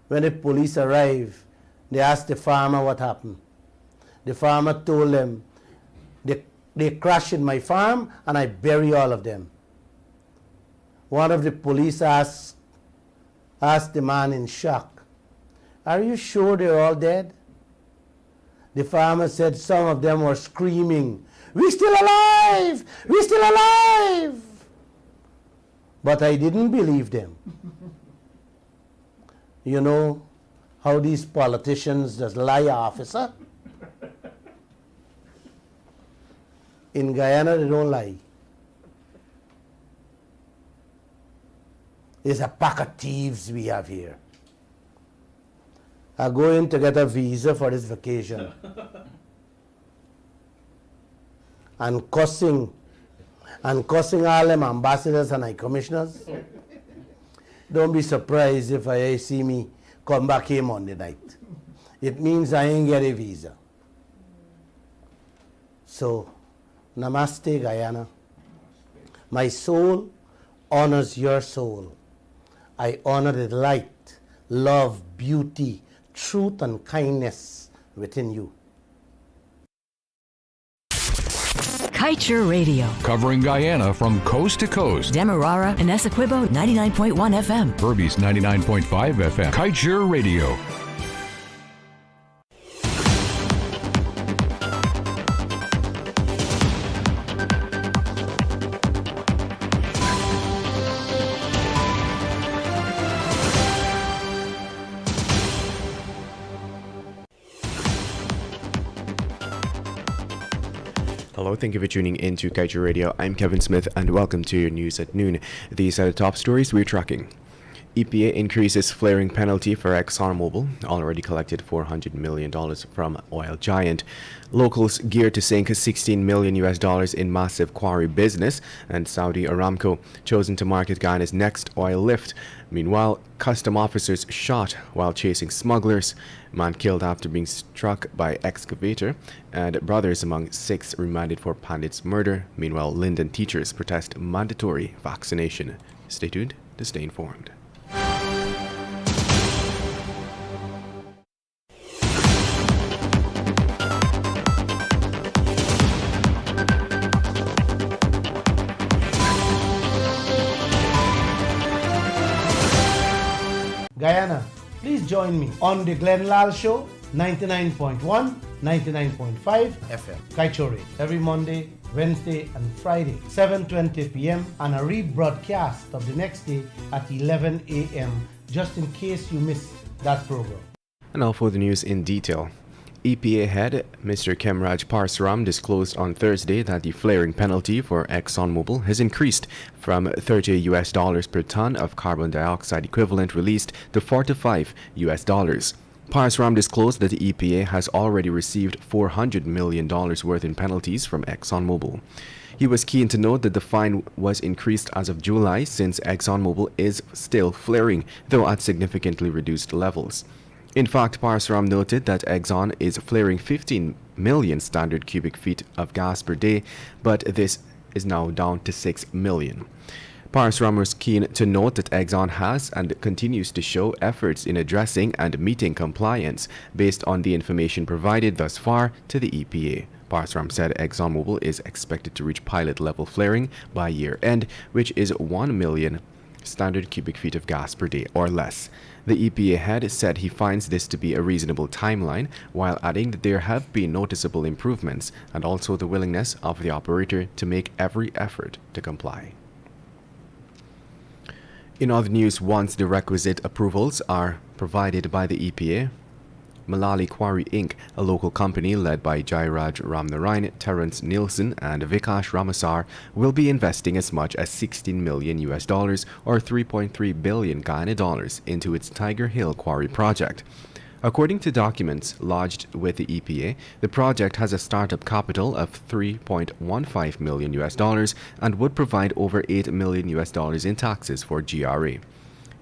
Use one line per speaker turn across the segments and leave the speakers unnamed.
When the police arrived, they asked the farmer what happened. The farmer told them, they crashed in my farm and I bury all of them. One of the police asked the man in shock, "Are you sure they're all dead?" The farmer said some of them were screaming, "We're still alive! We're still alive!" But I didn't believe them. You know how these politicians just lie, officer? In Guyana, they don't lie. It's a pack of thieves we have here. I'm going to get a visa for this vacation. and cussing all them ambassadors and high commissioners. Don't be surprised if I see me come back here Monday night. It means I ain't get a visa. So, namaste, Guyana. My soul honors your soul. I honor the light, love, beauty, truth, and kindness within you.
Kaieteur Radio.
Covering Guyana from coast to coast.
Demerara and Essequibo 99.1 FM.
Berbice 99.5 FM. Kaieteur Radio.
Hello, thank you for tuning in to Kaieteur Radio. I'm Kevin Smith and welcome to your news at noon. These are the top stories we're tracking. EPA increases flaring penalty for Exxon Mobil, already collected $400 million from oil giant. Locals geared to sink $16 million in massive quarry business, and Saudi Aramco chosen to market Guyana's next oil lift. Meanwhile, custom officers shot while chasing smugglers. Man killed after being struck by Excavator, and brothers among 6 remanded for Pandit's murder. Meanwhile, Linden teachers protest mandatory vaccination. Stay tuned to stay informed.
Guyana, please join me on the Glenn Lal Show, 99.1, 99.5 FM, Kaieteur Radio, every Monday, Wednesday, and Friday, 7:20 p.m., and a rebroadcast of the next day at 11 a.m., just in case you missed that program.
And now for the news in detail. EPA head Mr. Kemraj Parsaram disclosed on Thursday that the flaring penalty for Exxon Mobil has increased from $30 per ton of carbon dioxide equivalent released to $45. Parsaram disclosed that the EPA has already received $400 million worth in penalties from Exxon Mobil. He was keen to note that the fine was increased as of July, since Exxon Mobil is still flaring, though at significantly reduced levels. In fact, Parsaram noted that Exxon is flaring 15 million standard cubic feet of gas per day, but this is now down to 6 million. Parsaram was keen to note that Exxon has and continues to show efforts in addressing and meeting compliance based on the information provided thus far to the EPA. Parsaram said ExxonMobil is expected to reach pilot level flaring by year end, which is 1 million standard cubic feet of gas per day or less. The EPA head said he finds this to be a reasonable timeline, while adding that there have been noticeable improvements and also the willingness of the operator to make every effort to comply. In other news, once the requisite approvals are provided by the EPA, Malali Quarry Inc., a local company led by Jairaj Ramnarayan, Terence Nielsen, and Vikash Ramasar, will be investing as much as $16 million or 3.3 billion Guyana dollars into its Tiger Hill Quarry project. According to documents lodged with the EPA, the project has a startup capital of $3.15 million and would provide over $8 million in taxes for GRA.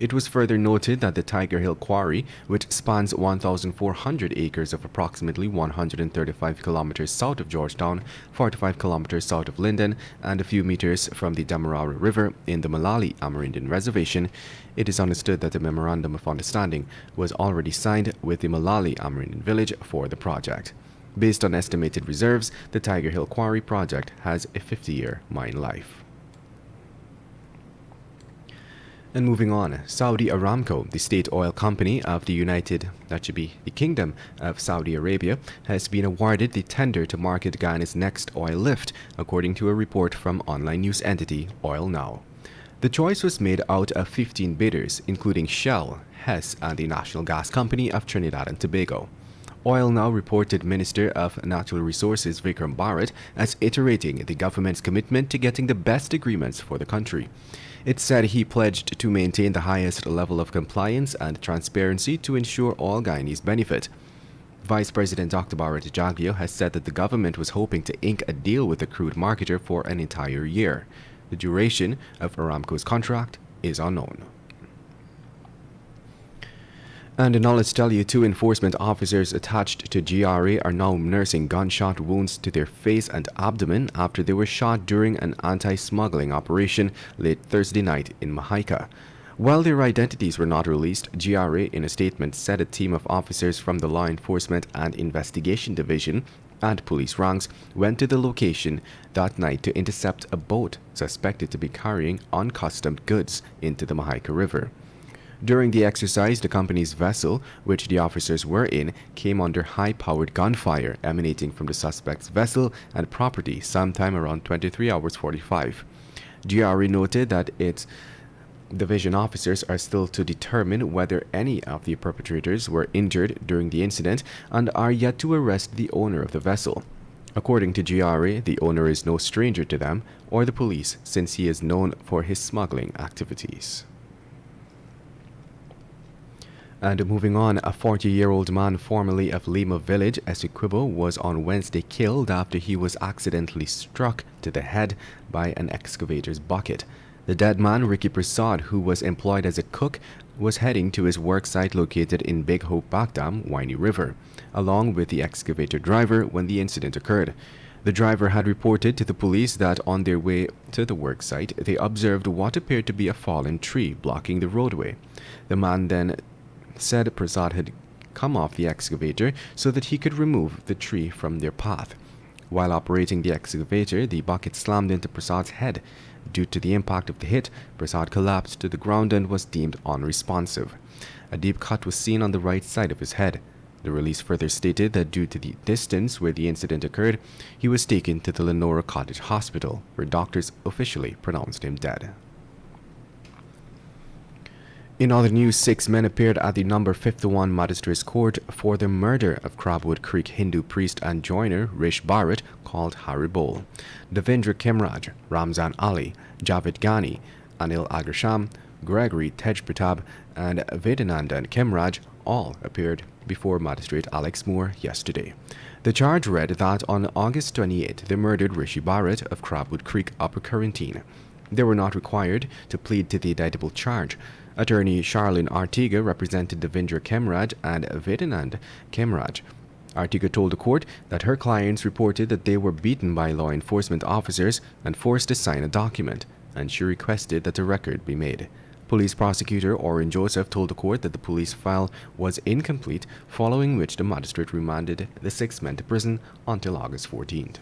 It was further noted that the Tiger Hill Quarry, which spans 1,400 acres of approximately 135 kilometers south of Georgetown, 45 kilometers south of Linden, and a few meters from the Demerara River in the Malali Amerindian Reservation, it is understood that a memorandum of understanding was already signed with the Malali Amerindian village for the project. Based on estimated reserves, the Tiger Hill Quarry project has a 50-year mine life. And moving on, Saudi Aramco, the state oil company of the Kingdom of Saudi Arabia, has been awarded the tender to market Ghana's next oil lift, according to a report from online news entity Oil Now. The choice was made out of 15 bidders, including Shell, Hess, and the National Gas Company of Trinidad and Tobago. Oil Now reported Minister of Natural Resources Vikram Bharat as iterating the government's commitment to getting the best agreements for the country. It said he pledged to maintain the highest level of compliance and transparency to ensure all Guyanese benefit. Vice President Dr. Bharat Jaglio has said that the government was hoping to ink a deal with the crude marketer for an entire year. The duration of Aramco's contract is unknown. And now let's tell you, 2 enforcement officers attached to GRA are now nursing gunshot wounds to their face and abdomen after they were shot during an anti-smuggling operation late Thursday night in Mahika. While their identities were not released, GRA in a statement said a team of officers from the Law Enforcement and Investigation Division and police ranks went to the location that night to intercept a boat suspected to be carrying uncustomed goods into the Mahika River. During the exercise, the company's vessel, which the officers were in, came under high-powered gunfire emanating from the suspect's vessel and property sometime around 23 hours 45. GRA noted that its division officers are still to determine whether any of the perpetrators were injured during the incident and are yet to arrest the owner of the vessel. According to GRA, the owner is no stranger to them or the police since he is known for his smuggling activities. And moving on, a 40-year-old man formerly of Lima Village, Essequibo, was on Wednesday killed after he was accidentally struck to the head by an excavator's bucket. The dead man, Ricky Prasad, who was employed as a cook, was heading to his work site located in Big Hope Bakdam, Winey River, along with the excavator driver when the incident occurred. The driver had reported to the police that on their way to the work site, they observed what appeared to be a fallen tree blocking the roadway. The man then said Prasad had come off the excavator so that he could remove the tree from their path. While operating the excavator, the bucket slammed into Prasad's head. Due to the impact of the hit, Prasad collapsed to the ground and was deemed unresponsive. A deep cut was seen on the right side of his head. The release further stated that due to the distance where the incident occurred, he was taken to the Lenora Cottage Hospital, where doctors officially pronounced him dead. In other news, 6 men appeared at the number 51 Magistrates Court for the murder of Crabwood Creek Hindu priest and joiner Rish Bharat, called Harry Bol. Devendra Kimraj, Ramzan Ali, Javed Ghani, Anil Agrasham, Gregory Tej Pratap, and Vedanandan Kimraj all appeared before Magistrate Alex Moore yesterday. The charge read that on August 28, they murdered Rishi Bharat of Crabwood Creek, Upper Currentine. They were not required to plead to the indictable charge. Attorney Charlene Artiga represented Devendra Kemraj and Vedanand Kemraj. Artiga told the court that her clients reported that they were beaten by law enforcement officers and forced to sign a document, and she requested that a record be made. Police prosecutor Oren Joseph told the court that the police file was incomplete, following which the magistrate remanded the 6 men to prison until August 14th.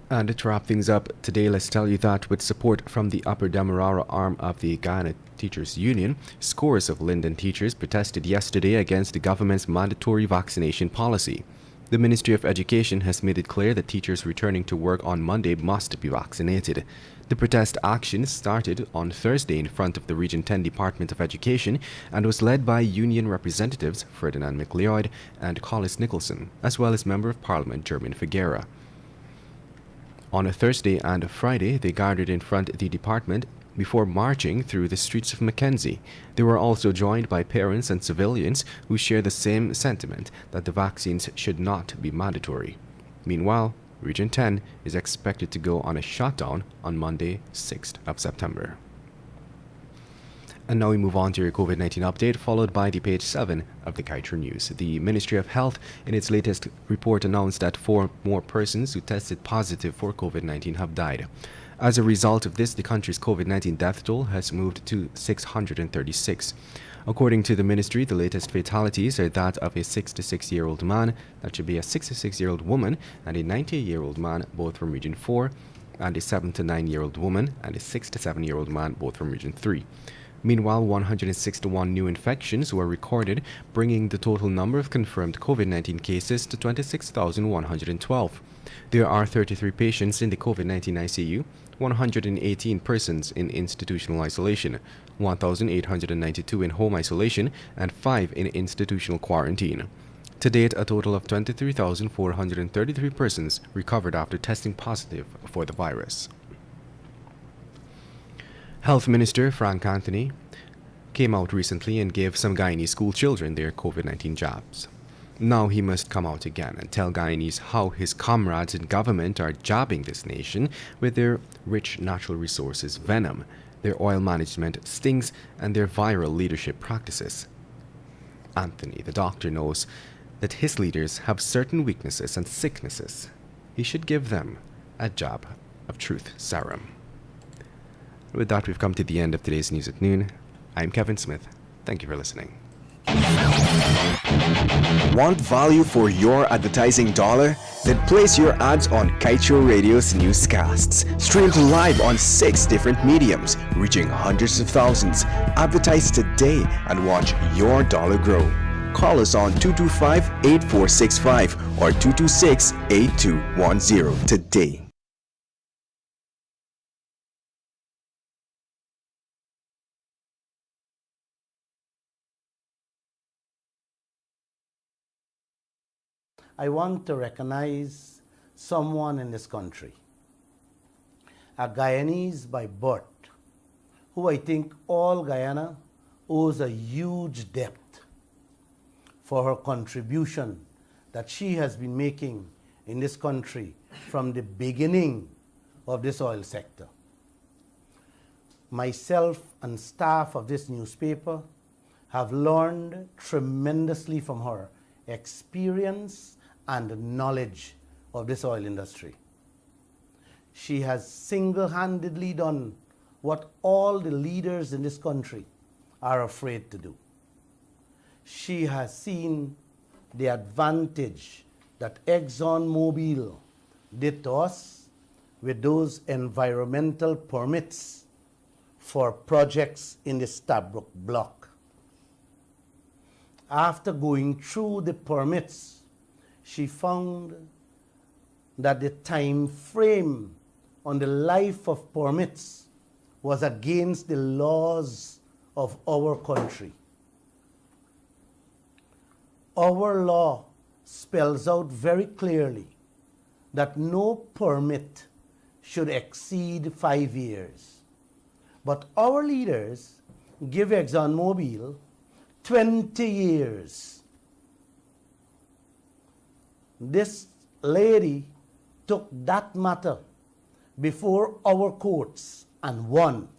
And to wrap things up today, let's tell you that with support from the Upper Demerara arm of the Guyana Teachers Union, scores of Linden teachers protested yesterday against the government's mandatory vaccination policy. The Ministry of Education has made it clear that teachers returning to work on Monday must be vaccinated. The protest action started on Thursday in front of the Region 10 Department of Education and was led by union representatives Ferdinand McLeod and Collis Nicholson, as well as Member of Parliament Jermaine Figuera. On a Thursday and a Friday, they gathered in front of the department before marching through the streets of Mackenzie. They were also joined by parents and civilians who share the same sentiment that the vaccines should not be mandatory. Meanwhile, Region 10 is expected to go on a shutdown on Monday, 6th of September. And now we move on to your COVID-19 update, followed by the page 7 of the Kaieteur News. The Ministry of Health, in its latest report, announced that 4 more persons who tested positive for COVID-19 have died. As a result of this, the country's COVID-19 death toll has moved to 636. According to the ministry, the latest fatalities are that of a 66-year-old man, that should be a 66-year-old woman, and a 90-year-old man, both from Region 4, and a 7 to 9-year-old woman, and a 6 to 7-year-old man, both from Region 3. Meanwhile, 161 new infections were recorded, bringing the total number of confirmed COVID-19 cases to 26,112. There are 33 patients in the COVID-19 ICU, 118 persons in institutional isolation, 1,892 in home isolation, and 5 in institutional quarantine. To date, a total of 23,433 persons recovered after testing positive for the virus. Health Minister Frank Anthony came out recently and gave some Guyanese school children their COVID-19 jabs. Now he must come out again and tell Guyanese how his comrades in government are jabbing this nation with their rich natural resources venom, their oil management stings, and their viral leadership practices. Anthony, the doctor, knows that his leaders have certain weaknesses and sicknesses. He should give them a jab of truth serum. With that, we've come to the end of today's News at Noon. I'm Kevin Smith. Thank you for listening.
Want value for your advertising dollar? Then place your ads on Kaieteur Radio's newscasts. Streamed live on 6 different mediums, reaching hundreds of thousands. Advertise today and watch your dollar grow. Call us on 225-8465 or 226-8210 today.
I want to recognize someone in this country, a Guyanese by birth, who I think all Guyana owes a huge debt for her contribution that she has been making in this country from the beginning of this oil sector. Myself and staff of this newspaper have learned tremendously from her experience and knowledge of this oil industry. She has single-handedly done what all the leaders in this country are afraid to do. She has seen the advantage that Exxon Mobil did to us with those environmental permits for projects in the Stabroek block. After going through the permits, she found that the time frame on the life of permits was against the laws of our country. Our law spells out very clearly that no permit should exceed 5 years. But our leaders give Exxon Mobil 20 years. This lady took that matter before our courts and won.